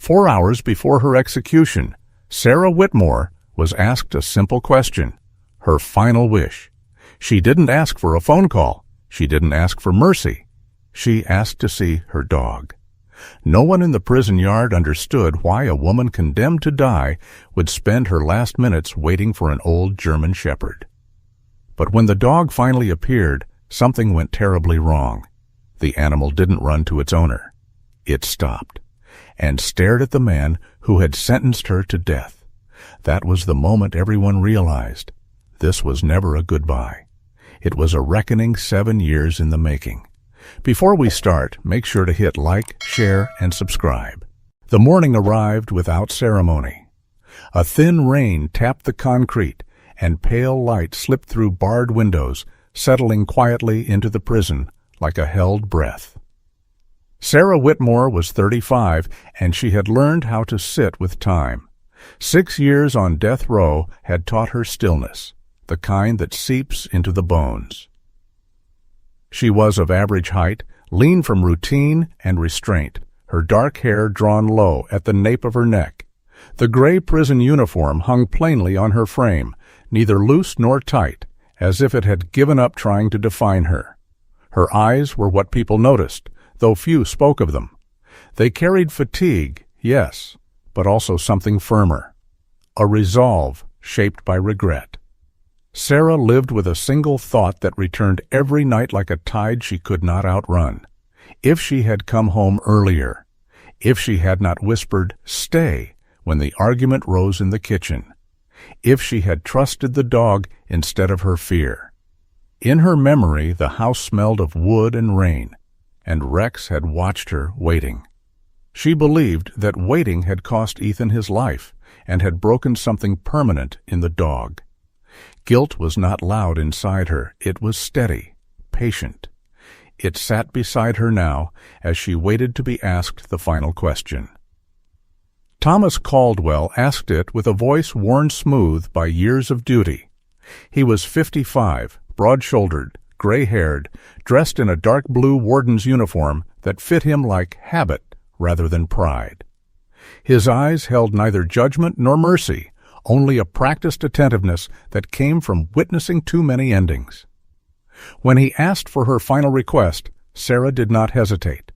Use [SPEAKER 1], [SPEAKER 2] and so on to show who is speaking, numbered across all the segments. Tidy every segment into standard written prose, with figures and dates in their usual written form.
[SPEAKER 1] 4 hours before her execution, Sarah Whitmore was asked a simple question, her final wish. She didn't ask for a phone call. She didn't ask for mercy. She asked to see her dog. No one in the prison yard understood why a woman condemned to die would spend her last minutes waiting for an old German shepherd. But when the dog finally appeared, something went terribly wrong. The animal didn't run to its owner. It stopped and stared at the man who had sentenced her to death. That was the moment everyone realized. This was never a goodbye. It was a reckoning 7 years in the making. Before we start, make sure to hit like, share, and subscribe. The morning arrived without ceremony. A thin rain tapped the concrete, and pale light slipped through barred windows, settling quietly into the prison like a held breath. Sarah Whitmore was 35, and she had learned how to sit with time. 6 years on death row had taught her stillness, the kind that seeps into the bones. She was of average height, lean from routine and restraint, her dark hair drawn low at the nape of her neck. The gray prison uniform hung plainly on her frame, neither loose nor tight, as if it had given up trying to define her. Her eyes were what people noticed, though few spoke of them. They carried fatigue, yes, but also something firmer, a resolve shaped by regret. Sarah lived with a single thought that returned every night like a tide she could not outrun. If she had come home earlier, if she had not whispered, "Stay," when the argument rose in the kitchen, if she had trusted the dog instead of her fear. In her memory, the house smelled of wood and rain, and Rex had watched her waiting. She believed that waiting had cost Ethan his life and had broken something permanent in the dog. Guilt was not loud inside her. It was steady, patient. It sat beside her now as she waited to be asked the final question. Thomas Caldwell asked it with a voice worn smooth by years of duty. He was 55, broad-shouldered, gray-haired, dressed in a dark blue warden's uniform that fit him like habit rather than pride. His eyes held neither judgment nor mercy, only a practiced attentiveness that came from witnessing too many endings. When he asked for her final request, Sarah did not hesitate.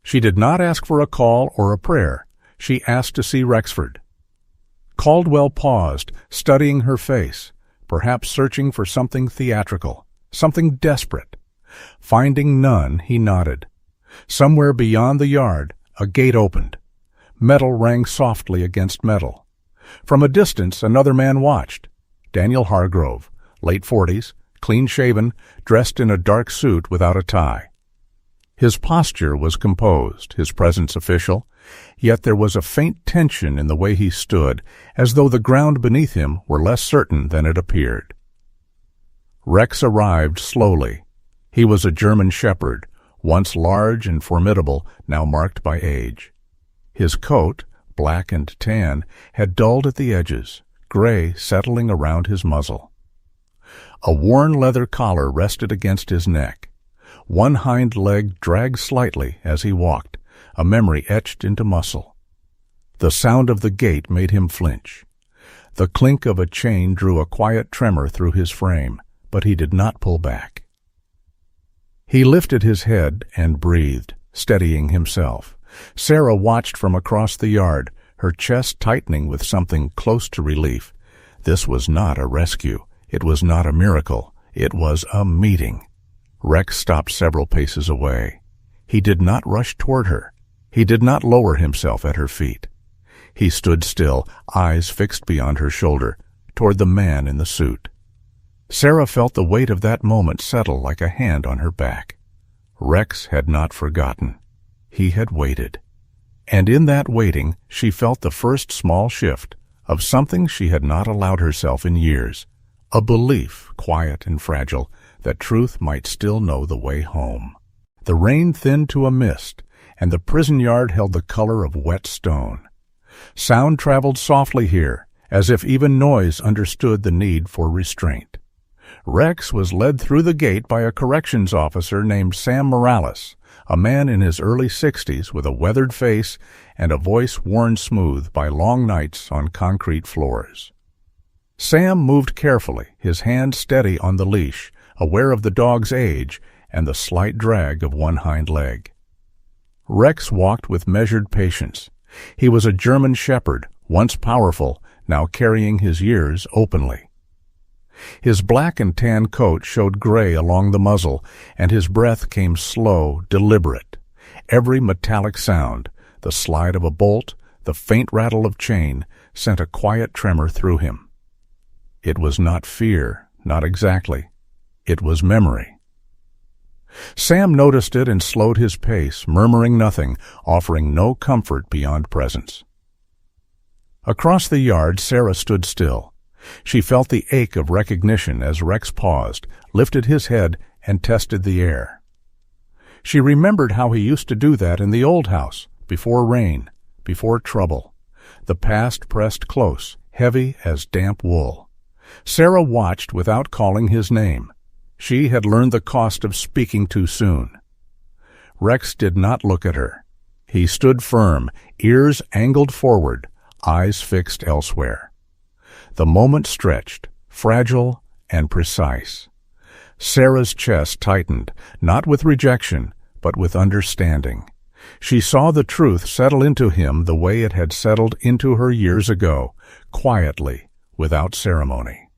[SPEAKER 1] She did not ask for a call or a prayer. She asked to see Rexford. Caldwell paused, studying her face, perhaps searching for something theatrical, something desperate. Finding none, he nodded. Somewhere beyond the yard, a gate opened. Metal rang softly against metal. From a distance, another man watched. Daniel Hargrove, late 40s, clean-shaven, dressed in a dark suit without a tie. His posture was composed, his presence official, yet there was a faint tension in the way he stood, as though the ground beneath him were less certain than it appeared. Rex arrived slowly. He was a German shepherd, once large and formidable, now marked by age. His coat, black and tan, had dulled at the edges, gray settling around his muzzle. A worn leather collar rested against his neck. One hind leg dragged slightly as he walked, a memory etched into muscle. The sound of the gate made him flinch. The clink of a chain drew a quiet tremor through his frame, but he did not pull back. He lifted his head and breathed, steadying himself. Sarah watched from across the yard, her chest tightening with something close to relief. This was not a rescue. It was not a miracle. It was a meeting. Rex stopped several paces away. He did not rush toward her. He did not lower himself at her feet. He stood still, eyes fixed beyond her shoulder, toward the man in the suit. Sarah felt the weight of that moment settle like a hand on her back. Rex had not forgotten. He had waited. And in that waiting, she felt the first small shift of something she had not allowed herself in years, a belief, quiet and fragile, that truth might still know the way home. The rain thinned to a mist, and the prison yard held the color of wet stone. Sound traveled softly here, as if even noise understood the need for restraint. Rex was led through the gate by a corrections officer named Sam Morales, a man in his early 60s with a weathered face and a voice worn smooth by long nights on concrete floors. Sam moved carefully, his hand steady on the leash, aware of the dog's age and the slight drag of one hind leg. Rex walked with measured patience. He was a German shepherd, once powerful, now carrying his years openly. His black and tan coat showed gray along the muzzle, and his breath came slow, deliberate. Every metallic sound, the slide of a bolt, the faint rattle of chain, sent a quiet tremor through him. It was not fear, not exactly. It was memory. Sam noticed it and slowed his pace, murmuring nothing, offering no comfort beyond presence. Across the yard, Sarah stood still. She felt the ache of recognition as Rex paused, lifted his head, and tested the air. She remembered how he used to do that in the old house, before rain, before trouble. The past pressed close, heavy as damp wool. Sarah watched without calling his name. She had learned the cost of speaking too soon. Rex did not look at her. He stood firm, ears angled forward, eyes fixed elsewhere. The moment stretched, fragile and precise. Sarah's chest tightened, not with rejection, but with understanding. She saw the truth settle into him the way it had settled into her years ago, quietly, without ceremony.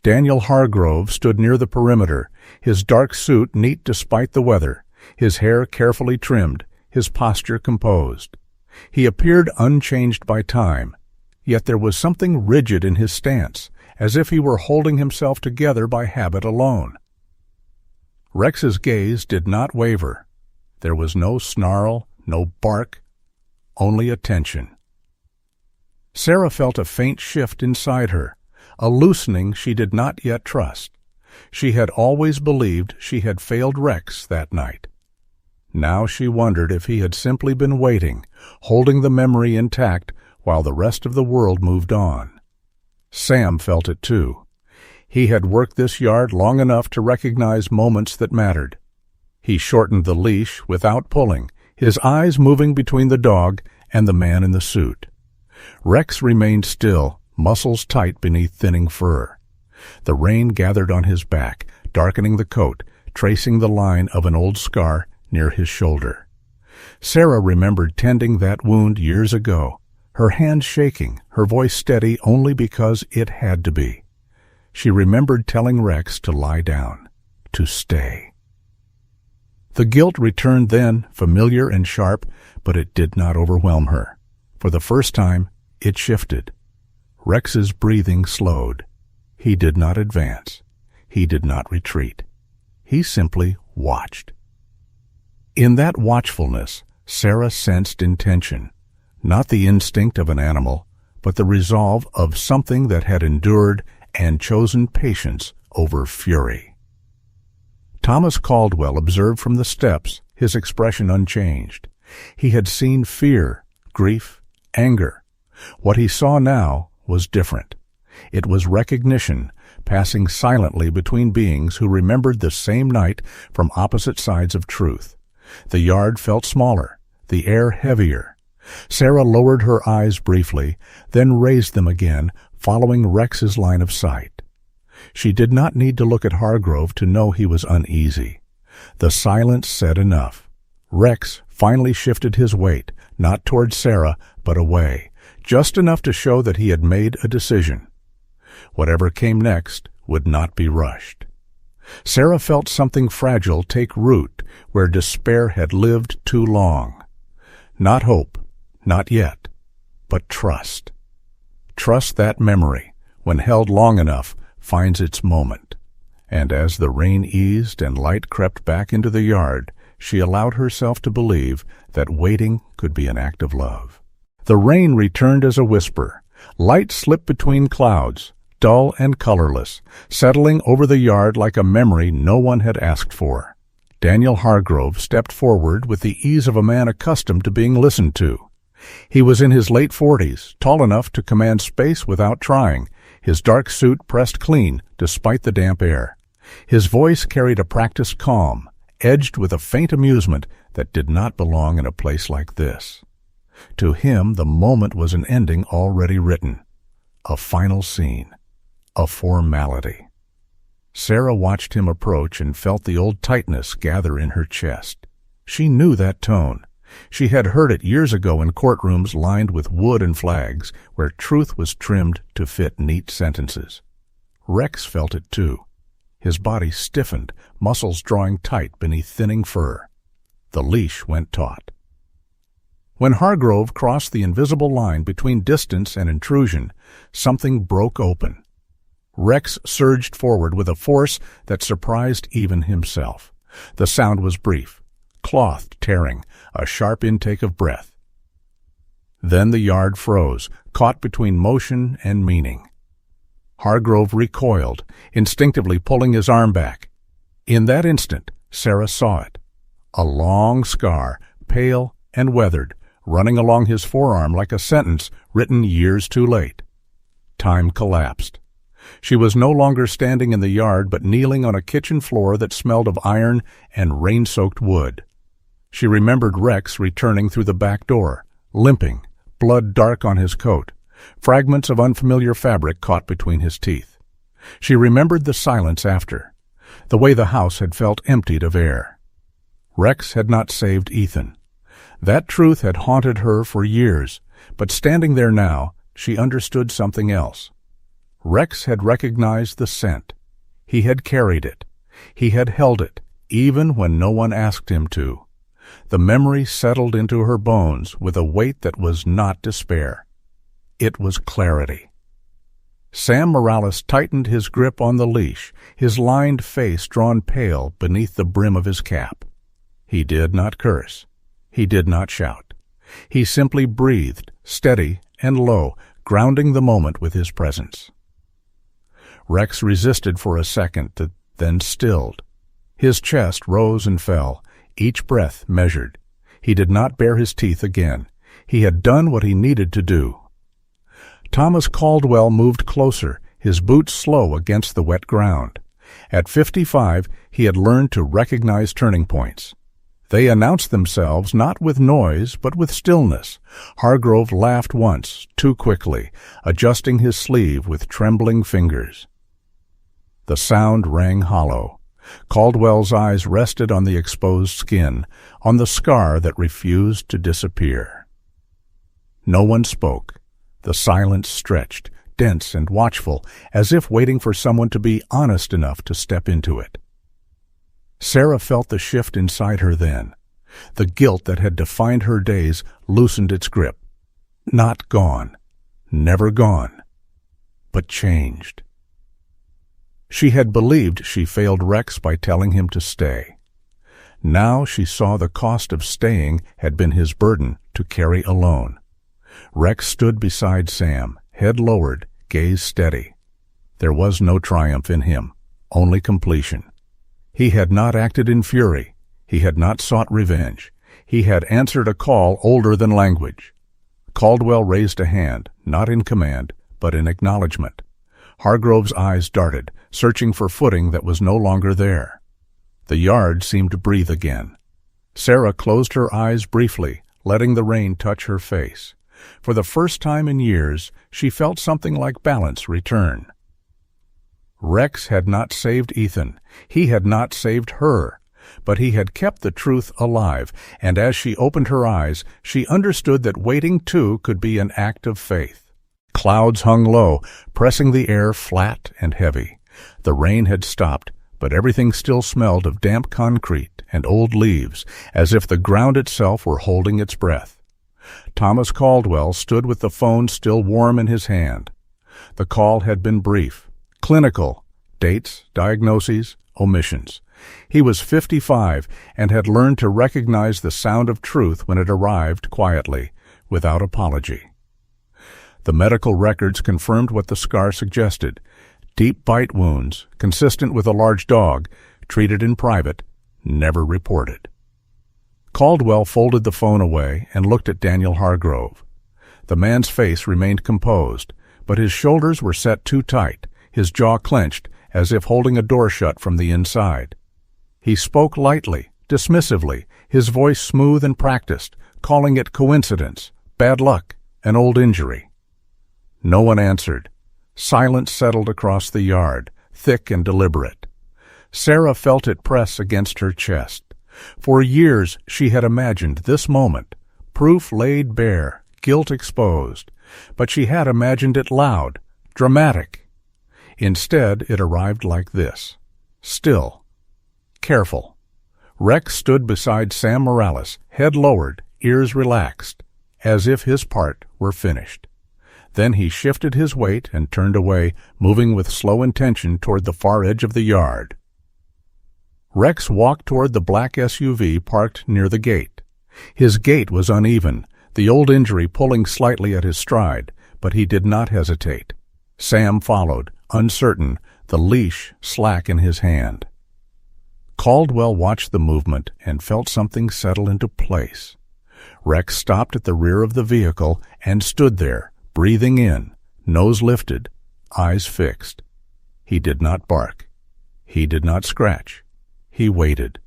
[SPEAKER 1] Daniel Hargrove stood near the perimeter, his dark suit neat despite the weather, his hair carefully trimmed, his posture composed. He appeared unchanged by time, yet there was something rigid in his stance, as if he were holding himself together by habit alone. Rex's gaze did not waver. There was no snarl, no bark, only attention. Sarah felt a faint shift inside her, a loosening she did not yet trust. She had always believed she had failed Rex that night. Now she wondered if he had simply been waiting, holding the memory intact while the rest of the world moved on. Sam felt it too. He had worked this yard long enough to recognize moments that mattered. He shortened the leash without pulling, his eyes moving between the dog and the man in the suit. Rex remained still, muscles tight beneath thinning fur. The rain gathered on his back, darkening the coat, tracing the line of an old scar near his shoulder. Sarah remembered tending that wound years ago, her hands shaking, her voice steady only because it had to be. She remembered telling Rex to lie down, to stay. The guilt returned then, familiar and sharp, but it did not overwhelm her. For the first time, it shifted. Rex's breathing slowed. He did not advance. He did not retreat. He simply watched. In that watchfulness, Sarah sensed intention, not the instinct of an animal, but the resolve of something that had endured and chosen patience over fury. Thomas Caldwell observed from the steps, his expression unchanged. He had seen fear, grief, anger. What he saw now was different. It was recognition, passing silently between beings who remembered the same night from opposite sides of truth. The yard felt smaller, the air heavier. Sarah lowered her eyes briefly, then raised them again, following Rex's line of sight. She did not need to look at Hargrove to know he was uneasy. The silence said enough. Rex finally shifted his weight, not toward Sarah, but away, just enough to show that he had made a decision. Whatever came next would not be rushed. Sarah felt something fragile take root where despair had lived too long. Not hope, not yet, but trust. Trust that memory, when held long enough, finds its moment. And as the rain eased and light crept back into the yard, she allowed herself to believe that waiting could be an act of love. The rain returned as a whisper. Light slipped between clouds, dull and colorless, settling over the yard like a memory no one had asked for. Daniel Hargrove stepped forward with the ease of a man accustomed to being listened to. He was in his late 40s, tall enough to command space without trying, his dark suit pressed clean despite the damp air. His voice carried a practiced calm, edged with a faint amusement that did not belong in a place like this. To him, the moment was an ending already written, a final scene, a formality. Sarah watched him approach and felt the old tightness gather in her chest. She knew that tone. She had heard it years ago in courtrooms lined with wood and flags, where truth was trimmed to fit neat sentences. Rex felt it too. His body stiffened, muscles drawing tight beneath thinning fur. The leash went taut. When Hargrove crossed the invisible line between distance and intrusion, something broke open. Rex surged forward with a force that surprised even himself. The sound was brief, cloth tearing, a sharp intake of breath. Then the yard froze, caught between motion and meaning. Hargrove recoiled, instinctively pulling his arm back. In that instant, Sarah saw it. A long scar, pale and weathered, running along his forearm like a sentence written years too late. Time collapsed. She was no longer standing in the yard, but kneeling on a kitchen floor that smelled of iron and rain-soaked wood. She remembered Rex returning through the back door, limping, blood dark on his coat, fragments of unfamiliar fabric caught between his teeth. She remembered the silence after, the way the house had felt emptied of air. Rex had not saved Ethan. That truth had haunted her for years, but standing there now, she understood something else. Rex had recognized the scent. He had carried it. He had held it, even when no one asked him to. The memory settled into her bones with a weight that was not despair. It was clarity. Sam Morales tightened his grip on the leash, his lined face drawn pale beneath the brim of his cap. He did not curse. He did not shout. He simply breathed, steady and low, grounding the moment with his presence. Rex resisted for a second, then stilled. His chest rose and fell, each breath measured. He did not bare his teeth again. He had done what he needed to do. Thomas Caldwell moved closer, his boots slow against the wet ground. At 55, he had learned to recognize turning points. They announced themselves not with noise, but with stillness. Hargrove laughed once, too quickly, adjusting his sleeve with trembling fingers. The sound rang hollow. Caldwell's eyes rested on the exposed skin, on the scar that refused to disappear. No one spoke. The silence stretched, dense and watchful, as if waiting for someone to be honest enough to step into it. Sarah felt the shift inside her then. The guilt that had defined her days loosened its grip. Not gone, never gone, but changed. She had believed she failed Rex by telling him to stay. Now she saw the cost of staying had been his burden to carry alone. Rex stood beside Sam, head lowered, gaze steady. There was no triumph in him, only completion. He had not acted in fury. He had not sought revenge. He had answered a call older than language. Caldwell raised a hand, not in command, but in acknowledgement. Hargrove's eyes darted, searching for footing that was no longer there. The yard seemed to breathe again. Sarah closed her eyes briefly, letting the rain touch her face. For the first time in years, she felt something like balance return. Rex had not saved Ethan. He had not saved her. But he had kept the truth alive, and as she opened her eyes, she understood that waiting too could be an act of faith. Clouds hung low, pressing the air flat and heavy. The rain had stopped, but everything still smelled of damp concrete and old leaves, as if the ground itself were holding its breath. Thomas Caldwell stood with the phone still warm in his hand. The call had been brief, clinical, dates, diagnoses, omissions. He was 55 and had learned to recognize the sound of truth when it arrived quietly, without apology. The medical records confirmed what the scar suggested: deep bite wounds, consistent with a large dog, treated in private, never reported. Caldwell folded the phone away and looked at Daniel Hargrove. The man's face remained composed, but his shoulders were set too tight, his jaw clenched, as if holding a door shut from the inside. He spoke lightly, dismissively, his voice smooth and practiced, calling it coincidence, bad luck, an old injury. No one answered. Silence settled across the yard, thick and deliberate. Sarah felt it press against her chest. For years she had imagined this moment, proof laid bare, guilt exposed, but she had imagined it loud, dramatic. Instead, it arrived like this. Still. Careful. Rex stood beside Sam Morales, head lowered, ears relaxed, as if his part were finished. Then he shifted his weight and turned away, moving with slow intention toward the far edge of the yard. Rex walked toward the black SUV parked near the gate. His gait was uneven, the old injury pulling slightly at his stride, but he did not hesitate. Sam followed, uncertain, the leash slack in his hand. Caldwell watched the movement and felt something settle into place. Rex stopped at the rear of the vehicle and stood there, breathing in, nose lifted, eyes fixed. He did not bark. He did not scratch. He waited.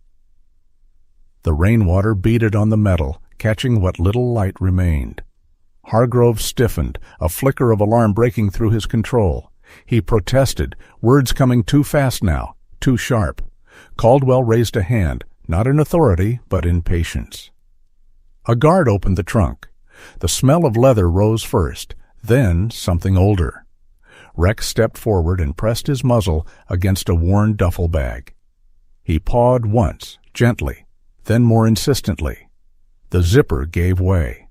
[SPEAKER 1] The rainwater beaded on the metal, catching what little light remained. Hargrove stiffened, a flicker of alarm breaking through his control. He protested, words coming too fast now, too sharp. Caldwell raised a hand, not in authority, but in patience. A guard opened the trunk. The smell of leather rose first, then something older. Rex stepped forward and pressed his muzzle against a worn duffel bag. He pawed once, gently, then more insistently. The zipper gave way.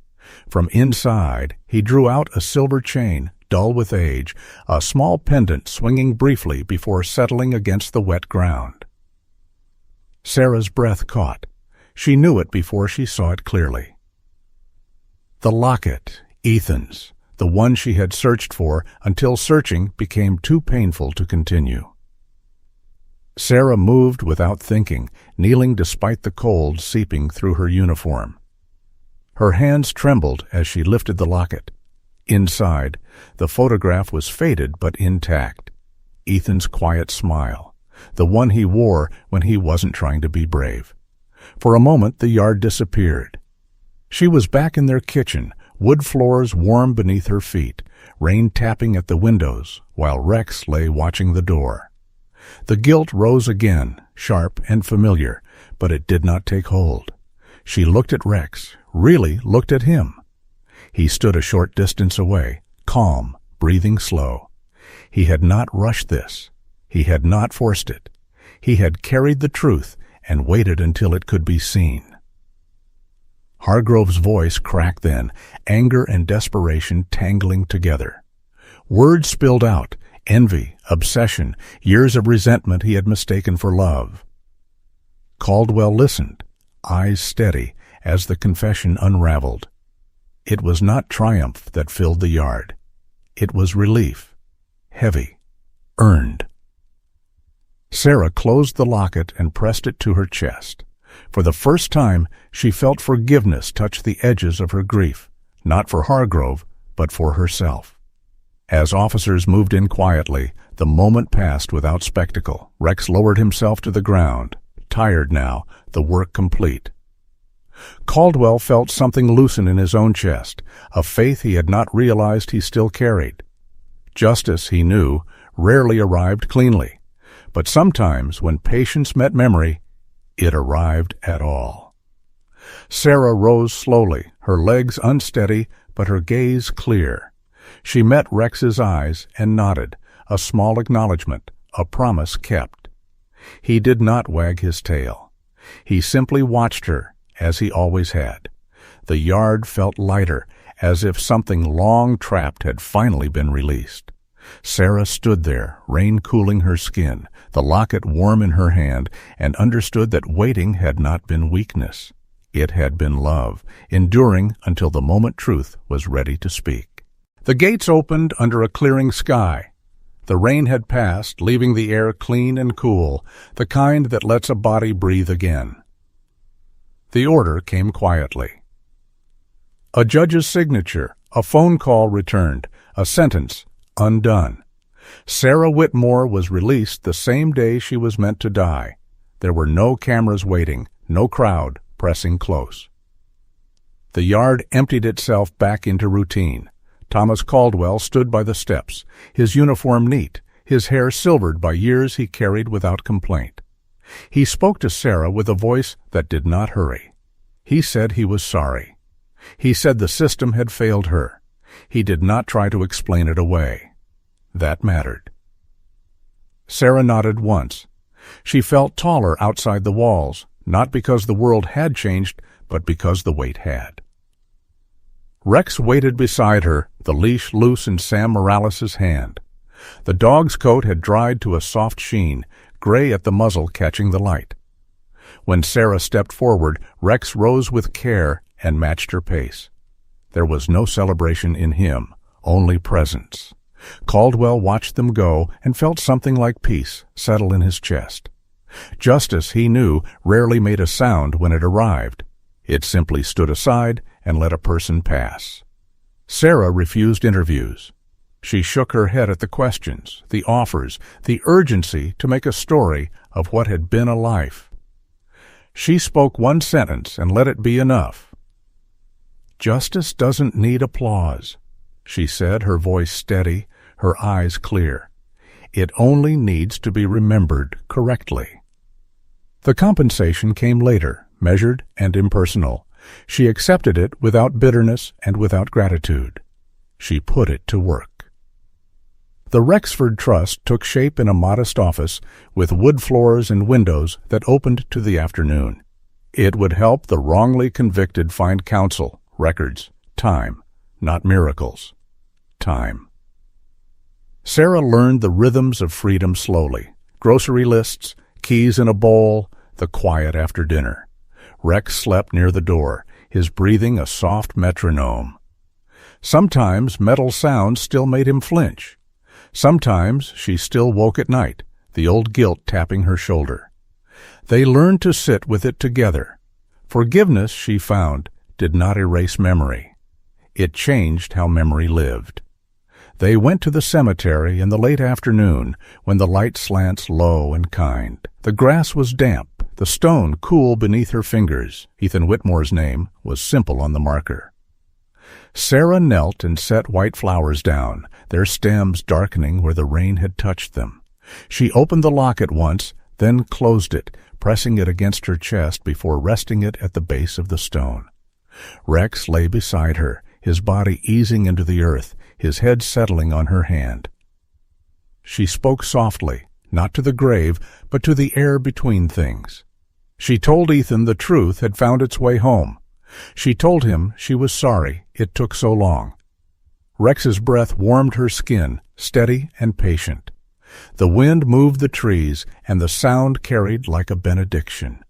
[SPEAKER 1] From inside, he drew out a silver chain, dull with age, a small pendant swinging briefly before settling against the wet ground. Sarah's breath caught. She knew it before she saw it clearly. The locket, Ethan's, the one she had searched for until searching became too painful to continue. Sarah moved without thinking, kneeling despite the cold seeping through her uniform. Her hands trembled as she lifted the locket. Inside, the photograph was faded but intact. Ethan's quiet smile, the one he wore when he wasn't trying to be brave. For a moment, the yard disappeared. She was back in their kitchen, wood floors warm beneath her feet, rain tapping at the windows, while Rex lay watching the door. The guilt rose again, sharp and familiar, but it did not take hold. She looked at Rex, really looked at him. He stood a short distance away, calm, breathing slow. He had not rushed this. He had not forced it. He had carried the truth and waited until it could be seen. Hargrove's voice cracked then, anger and desperation tangling together. Words spilled out, envy, obsession, years of resentment he had mistaken for love. Caldwell listened, eyes steady, as the confession unraveled. It was not triumph that filled the yard. It was relief, heavy, earned. Sarah closed the locket and pressed it to her chest. For the first time, she felt forgiveness touch the edges of her grief, not for Hargrove, but for herself. As officers moved in quietly, the moment passed without spectacle. Rex lowered himself to the ground, tired now, the work complete. Caldwell felt something loosen in his own chest, a faith he had not realized he still carried. Justice, he knew, rarely arrived cleanly, but sometimes when patience met memory, it arrived at all. Sarah rose slowly, her legs unsteady, but her gaze clear. She met Rex's eyes and nodded, a small acknowledgment, a promise kept. He did not wag his tail. He simply watched her, as he always had. The yard felt lighter, as if something long trapped had finally been released. Sarah stood there, rain cooling her skin, the locket warm in her hand, and understood that waiting had not been weakness. It had been love, enduring until the moment truth was ready to speak. The gates opened under a clearing sky. The rain had passed, leaving the air clean and cool, the kind that lets a body breathe again. The order came quietly. A judge's signature, a phone call returned, a sentence undone. Sarah Whitmore was released the same day she was meant to die. There were no cameras waiting, no crowd pressing close. The yard emptied itself back into routine. Thomas Caldwell stood by the steps, his uniform neat, his hair silvered by years he carried without complaint. He spoke to Sarah with a voice that did not hurry. He said he was sorry. He said the system had failed her. He did not try to explain it away. That mattered. Sarah nodded once. She felt taller outside the walls, not because the world had changed, but because the weight had. Rex waited beside her, the leash loose in Sam Morales' hand. The dog's coat had dried to a soft sheen, gray at the muzzle catching the light. When Sarah stepped forward, Rex rose with care and matched her pace. There was no celebration in him, only presence. Caldwell watched them go and felt something like peace settle in his chest. Justice, he knew, rarely made a sound when it arrived. It simply stood aside and let a person pass. Sarah refused interviews. She shook her head at the questions, the offers, the urgency to make a story of what had been a life. She spoke one sentence and let it be enough. "Justice doesn't need applause," she said, her voice steady, her eyes clear. "It only needs to be remembered correctly." The compensation came later, measured and impersonal. She accepted it without bitterness and without gratitude. She put it to work. The Rexford Trust took shape in a modest office with wood floors and windows that opened to the afternoon. It would help the wrongly convicted find counsel, records, time, not miracles. Time. Sarah learned the rhythms of freedom slowly. Grocery lists, keys in a bowl, the quiet after dinner. Rex slept near the door, his breathing a soft metronome. Sometimes metal sounds still made him flinch. Sometimes she still woke at night, the old guilt tapping her shoulder. They learned to sit with it together. Forgiveness, she found, did not erase memory. It changed how memory lived. They went to the cemetery in the late afternoon when the light slants low and kind. The grass was damp, the stone cool beneath her fingers. Ethan Whitmore's name was simple on the marker. Sarah knelt and set white flowers down, their stems darkening where the rain had touched them. She opened the locket once, then closed it, pressing it against her chest before resting it at the base of the stone. Rex lay beside her, his body easing into the earth, his head settling on her hand. She spoke softly, not to the grave, but to the air between things. She told Ethan the truth had found its way home. She told him she was sorry it took so long. Rex's breath warmed her skin, steady and patient. The wind moved the trees, and the sound carried like a benediction.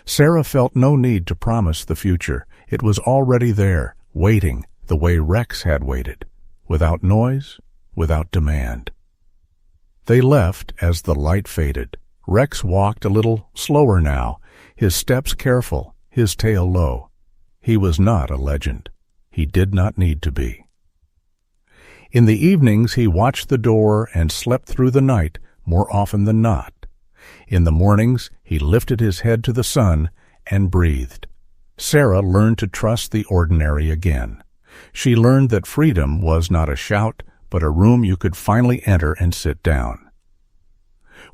[SPEAKER 1] Sarah felt no need to promise the future. It was already there, waiting the way Rex had waited, without noise, without demand. They left as the light faded. Rex walked a little slower now, his steps careful, his tail low. He was not a legend. He did not need to be. In the evenings he watched the door and slept through the night more often than not. In the mornings he lifted his head to the sun and breathed. Sarah learned to trust the ordinary again. She learned that freedom was not a shout, but a room you could finally enter and sit down.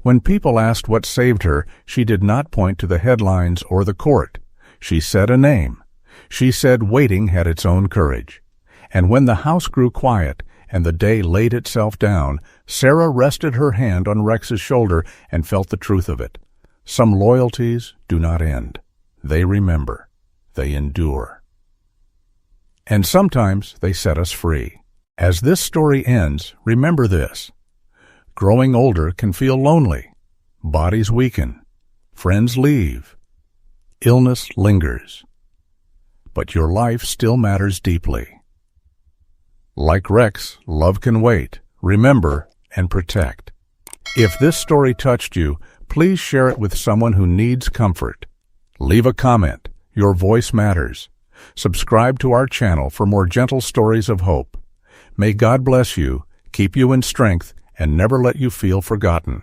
[SPEAKER 1] When people asked what saved her, she did not point to the headlines or the court. She said a name. She said waiting had its own courage. And when the house grew quiet and the day laid itself down, Sarah rested her hand on Rex's shoulder and felt the truth of it. Some loyalties do not end. They remember. They endure. And sometimes they set us free. As this story ends, remember this. Growing older can feel lonely. Bodies weaken. Friends leave. Illness lingers. But your life still matters deeply. Like Rex, love can wait, remember, and protect. If this story touched you, please share it with someone who needs comfort. Leave a comment. Your voice matters. Subscribe to our channel for more gentle stories of hope. May God bless you, keep you in strength, and never let you feel forgotten.